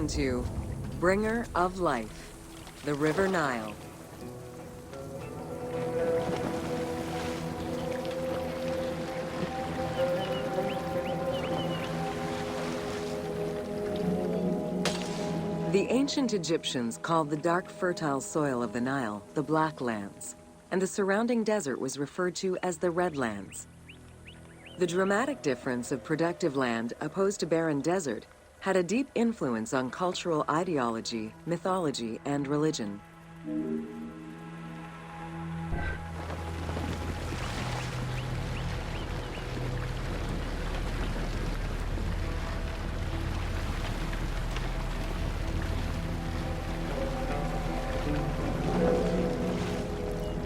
Welcome to Bringer of Life, the River Nile. The ancient Egyptians called the dark, fertile soil of the Nile the Black Lands, and the surrounding desert was referred to as the Red Lands. The dramatic difference of productive land opposed to barren desert had a deep influence on cultural ideology, mythology, and religion.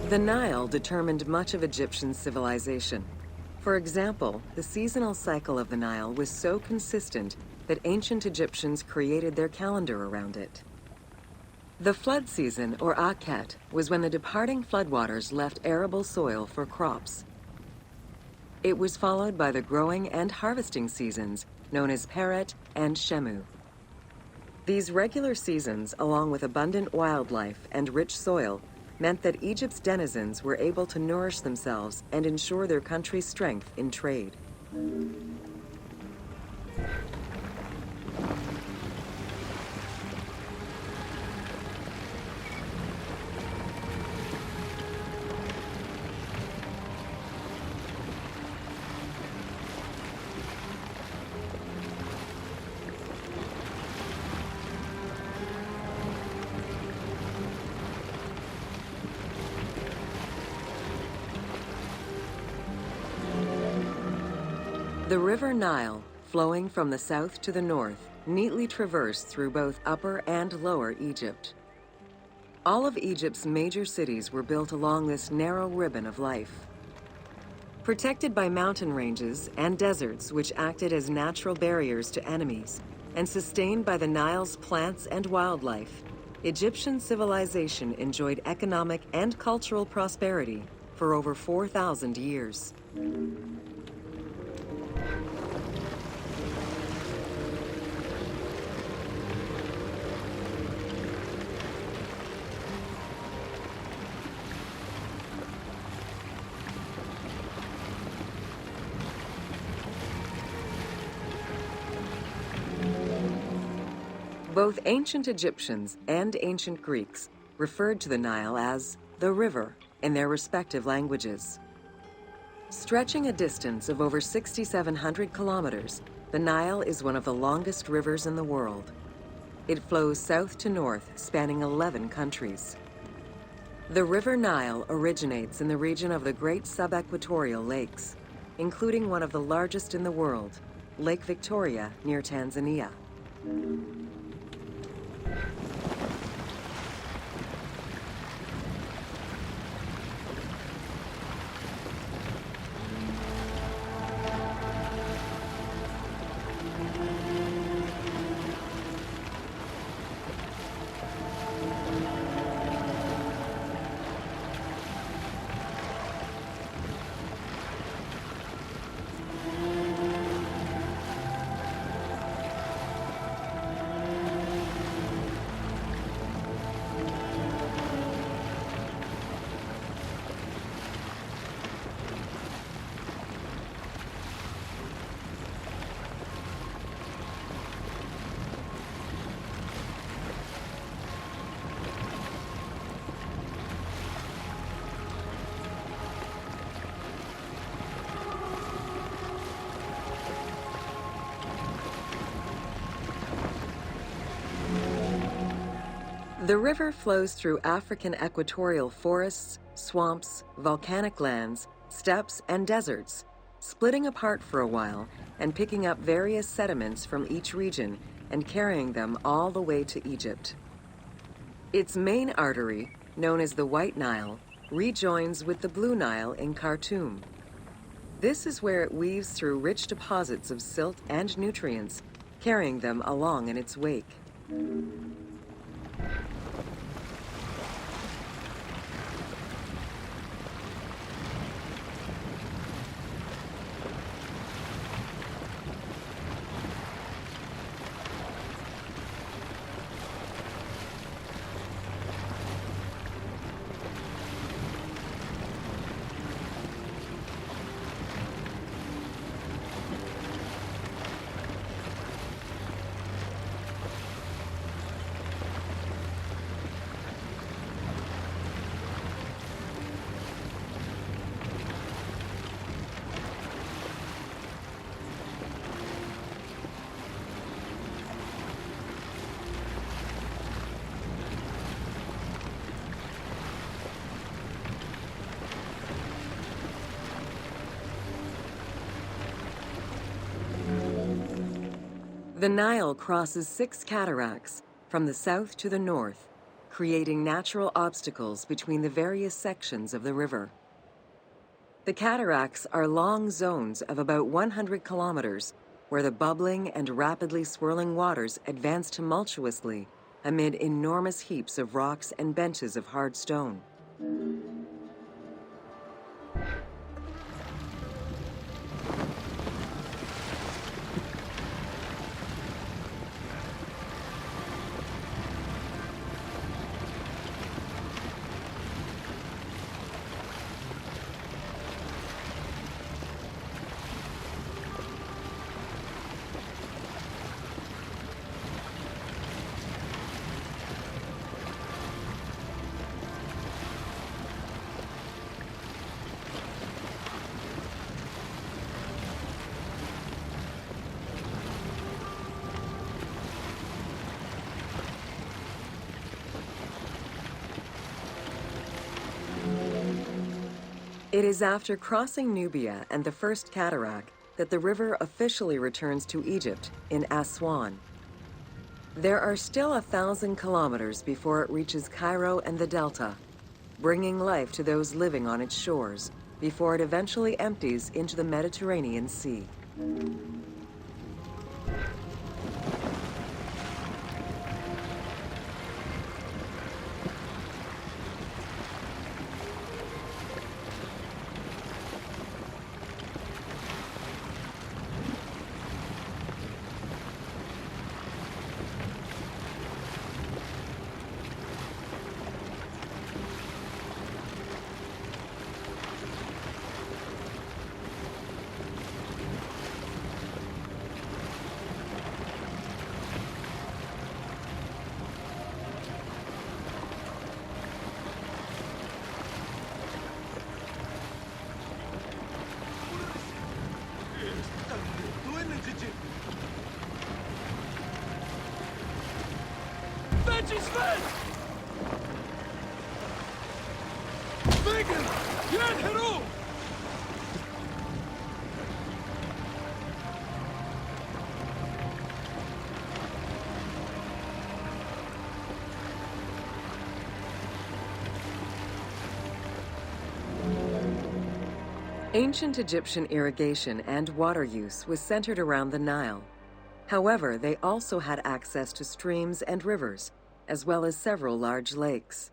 The Nile determined much of Egyptian civilization. For example, the seasonal cycle of the Nile was so consistent that ancient Egyptians created their calendar around it. The flood season, or Akhet, was when the departing floodwaters left arable soil for crops. It was followed by the growing and harvesting seasons, known as Peret and Shemu. These regular seasons, along with abundant wildlife and rich soil, meant that Egypt's denizens were able to nourish themselves and ensure their country's strength in trade. The River Nile, flowing from the south to the north, neatly traversed through both Upper and Lower Egypt. All of Egypt's major cities were built along this narrow ribbon of life. Protected by mountain ranges and deserts which acted as natural barriers to enemies, and sustained by the Nile's plants and wildlife, Egyptian civilization enjoyed economic and cultural prosperity for over 4,000 years. Both ancient Egyptians and ancient Greeks referred to the Nile as the river in their respective languages. Stretching a distance of over 6,700 kilometers, the Nile is one of the longest rivers in the world. It flows south to north, spanning 11 countries. The River Nile originates in the region of the Great Subequatorial Lakes, including one of the largest in the world, Lake Victoria near Tanzania. The river flows through African equatorial forests, swamps, volcanic lands, steppes, and deserts, splitting apart for a while and picking up various sediments from each region and carrying them all the way to Egypt. Its main artery, known as the White Nile, rejoins with the Blue Nile in Khartoum. This is where it weaves through rich deposits of silt and nutrients, carrying them along in its wake. The Nile crosses 6 cataracts from the south to the north, creating natural obstacles between the various sections of the river. The cataracts are long zones of about 100 kilometers, where the bubbling and rapidly swirling waters advance tumultuously amid enormous heaps of rocks and benches of hard stone. It is after crossing Nubia and the first cataract that the river officially returns to Egypt in Aswan. There are still 1,000 kilometers before it reaches Cairo and the Delta, bringing life to those living on its shores before it eventually empties into the Mediterranean Sea. Ancient Egyptian irrigation and water use was centered around the Nile. However, they also had access to streams and rivers, as well as several large lakes.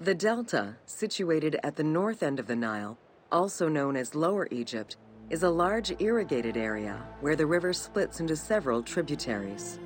The Delta, situated at the north end of the Nile, also known as Lower Egypt, is a large irrigated area where the river splits into several tributaries.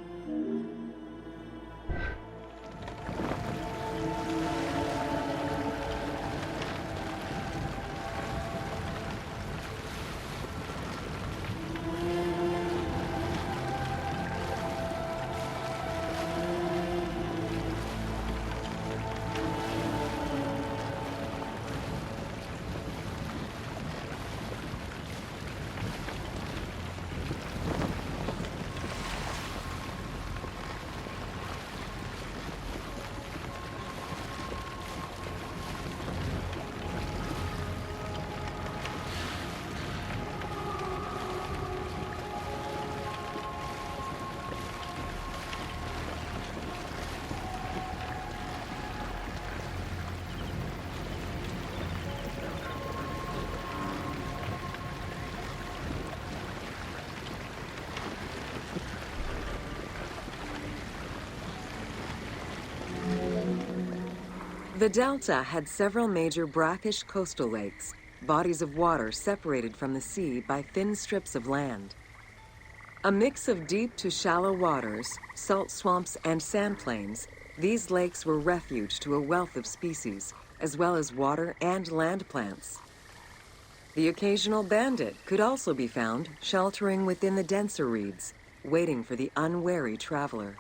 The Delta had several major brackish coastal lakes, bodies of water separated from the sea by thin strips of land. A mix of deep to shallow waters, salt swamps, and sand plains, these lakes were refuge to a wealth of species, as well as water and land plants. The occasional bandit could also be found sheltering within the denser reeds, waiting for the unwary traveler.